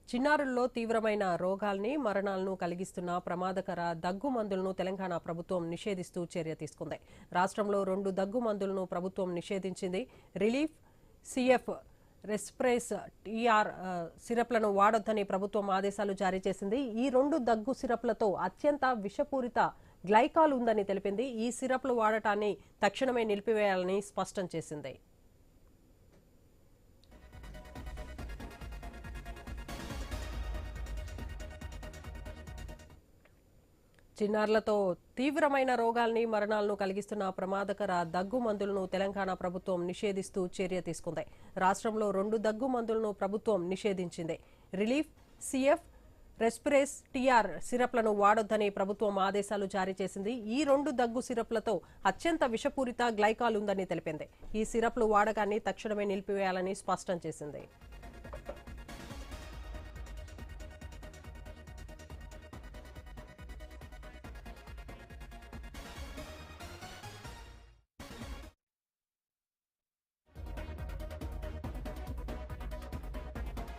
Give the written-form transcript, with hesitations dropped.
చిన్నారుల్లో తీవ్రమైన రోగాల్ని మరణాలను కలిగిస్తున్న ప్రమాదకర దగ్గు మందులను తెలంగాణ ప్రభుత్వం నిషేధిస్తూ చర్య తీసుకుంది. రాష్ట్రంలో 2 దగ్గు మందులను ప్రభుత్వం నిషేధించింది. రిలీఫ్, సిఎఫ్, రెస్ప్రెస్ టీఆర్ సిరప్లను వాడొద్దని ప్రభుత్వం ఆదేశాలు జారీ చేసింది. ఈ 2 దగ్గు సిరప్లతో అత్యంత విషపూరిత గ్లైకాల్ ఉందని తెలిపింది. ఈ సిరప్లు వాడటాన్ని తక్షణమే నిలిపివేయాలని స్పష్టం చేసింది. చిన్నారులతో తీవ్రమైన రోగాల్ని మరణాలను కలిగిస్తున్న ప్రమాదకర దగ్గు మందులను తెలంగాణ ప్రభుత్వం నిషేధిస్తూ చర్య తీసుకుంది. రాష్ట్రంలో 2 దగ్గు మందులను ప్రభుత్వం నిషేధించింది. రిలీఫ్, సిఎఫ్, రెస్పిరేస్ టీఆర్ సిరప్లను వాడొద్దని ప్రభుత్వం ఆదేశాలు జారీ చేసింది. ఈ 2 దగ్గు సిరప్లతో అత్యంత విషపూరిత గ్లైకాల్ ఉందని తెలిపింది. ఈ సిరప్లు వాడకాన్ని తక్షణమే నిలిపివేయాలని స్పష్టం చేసింది.